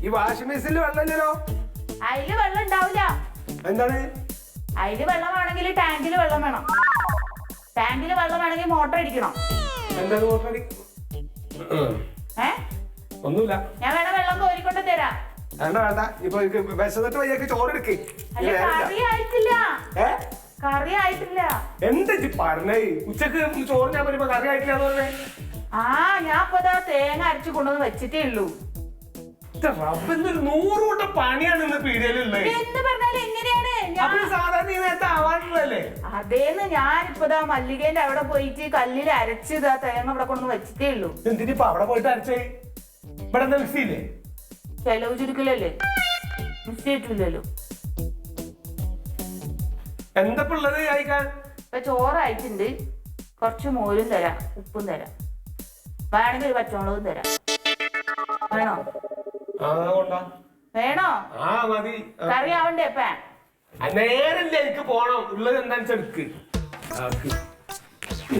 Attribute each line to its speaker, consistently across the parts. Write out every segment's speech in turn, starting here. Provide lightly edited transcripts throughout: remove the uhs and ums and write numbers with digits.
Speaker 1: ഈ വാഷിംഗ് മെഷീനിൽ വെള്ളമില്ലല്ലോ.
Speaker 2: അതില് വെള്ളം ഉണ്ടാവില്ല.
Speaker 1: എന്താണ്?
Speaker 2: അതില് വെള്ളമാണെങ്കിൽ ടാങ്കില് വെള്ളം വേണം. ടാങ്കില് വെള്ളം വേണമെങ്കിൽ മോട്ടർ അടിക്കണം.
Speaker 1: എന്താണ് മോട്ടർ അടി? ഒന്നുമില്ല.
Speaker 2: ഞാൻ വേണം വെള്ളം കോരിക്കൊണ്ട് തരാം.
Speaker 1: വേണ്ട വേണ്ട. ഇപ്പൊ വിശന്നിട്ട് വയ്യൊക്കെ ചോറെടുക്ക്.
Speaker 2: കറി ആയിട്ടില്ല. കറി ആയിട്ടില്ല.
Speaker 1: എന്താ പറഞ്ഞേ? ഉച്ചക്ക് ചോറ് ഞാൻ പറയുമ്പോ കറി ആയിട്ടില്ലാന്ന് പറഞ്ഞേ.
Speaker 2: ഞാൻ ഇപ്പൊ തേങ്ങ അരച്ചു കൊണ്ടുവന്ന് വെച്ചിട്ടേ ഉള്ളൂ.
Speaker 1: റബ്ബിന്നൊരു 100 കൂട്ടം പണിയാണ് ഇന്ന് പീടികയിലുള്ളത്.
Speaker 2: എന്ന് പറഞ്ഞാൽ എങ്ങനെയാണ്?
Speaker 1: സാധാരണ ഈ നേരത്തെ ആവാനുള്ളതല്ലേ?
Speaker 2: അതേന്ന് ഞാനിപ്പോ മല്ലികേന്റെ അവിടെ പോയിട്ട് കല്ലിൽ അരച്ച് തേങ്ങ ഇവിടെ കൊണ്ടുവന്ന് വെച്ചിട്ടേ ഉള്ളൂ.
Speaker 1: എന്തിനിപ്പോ അവിടെ പോയിട്ട് അരച്ചേ? ഇവിടെ എന്താ മിക്സി ഇല്ലേ?
Speaker 2: ചെലവ് ചുരുക്കലല്ലേ, മിക്സി ആയിട്ടില്ലല്ലോ.
Speaker 1: എന്താ ഉള്ളത് കഴിക്കാൻ?
Speaker 2: ഇപ്പൊ ചോറായിട്ടുണ്ട്. കുറച്ച് മോരും തരാം, ഉപ്പും തരാം, വേണമെങ്കിൽ ഒരു പച്ചമുളകും തരാം. വേണോ? വേണോ?
Speaker 1: മതി.
Speaker 2: കറി ആവണ്ടേ? ഇപ്പ
Speaker 1: നേരല്ലേ എനിക്ക് പോണം. ഉള്ളത് എന്താണെന്ന് ചെടുക്ക്.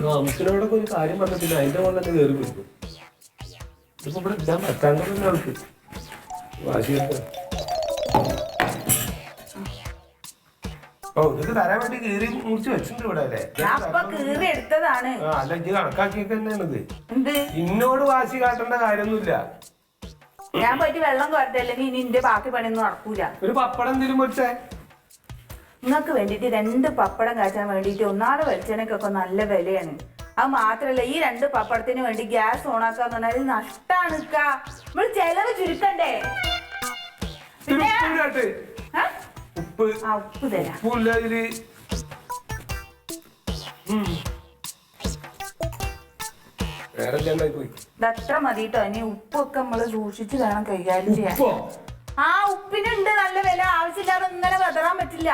Speaker 1: നമുക്കിനോടൊക്കെ ഒരു കാര്യം പറഞ്ഞിട്ടില്ല. അതിന്റെ കൊണ്ട് തന്നെ കയറി പോയി. ഇപ്പൊ ഇവിടെ ഇടാൻ പറ്റാണ്ടല്ലോ ആൾക്ക്. വാശിയൊക്കെ ഇത് തരാൻ വേണ്ടി കീറി മുറിച്ച് വെച്ചിട്ടുണ്ട് ഇവിടെ അല്ലേ?
Speaker 2: കീറി എടുത്തതാണ്.
Speaker 1: അല്ല ഇജ്ജ് കണക്കാക്കിയൊക്കെ തന്നെയാണിത്. ഇന്നോട് വാശി കാട്ടേണ്ട കാര്യമൊന്നുമില്ല.
Speaker 2: ഞാൻ പോയിട്ട് വെള്ളം കോരട്ടെ, അല്ലെങ്കിൽ ഇനി എന്റെ ബാക്കി പണിയൊന്നും നടക്കൂല.
Speaker 1: ഒരു പപ്പടം എന്തെങ്കിലും പൊരിച്ചേ?
Speaker 2: നിങ്ങൾക്ക് വേണ്ടിട്ട് 2 പപ്പടം കാച്ചാൻ വേണ്ടിട്ട് ഒന്നാമത് വെളിച്ചെണ്ണക്കൊക്കെ നല്ല വിലയാണ്. അത് മാത്രല്ല ഈ 2 പപ്പടത്തിന് വേണ്ടി ഗ്യാസ് ഓണാക്കാന്ന് പറഞ്ഞാൽ നഷ്ടാണ്. നമ്മൾ ചെലവ് ചുരുക്കണ്ടേ?
Speaker 1: ഉപ്പ്
Speaker 2: തരാം. ഇതത്ര മതിട്ടോ. ഇനി ഉപ്പൊക്കെ നമ്മള് സൂക്ഷിച്ച് വേണം കൈകാര്യം ചെയ്യാൻ. ഉപ്പിനുണ്ട് നല്ല വില. ആവശ്യമില്ലാതെ ഇങ്ങനെ വെതറാൻ പറ്റില്ല.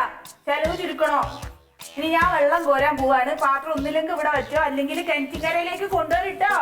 Speaker 2: ചെലവ് ചുരുക്കണോ? ഇനി ഞാൻ വെള്ളം കോരാൻ പോവാണ്. പാത്രം ഒന്നില്ലെങ്കിൽ ഇവിടെ വെച്ചോ, അല്ലെങ്കിൽ കിണറ്റിക്കരയിലേക്ക് കൊണ്ടുവരിട്ടോ.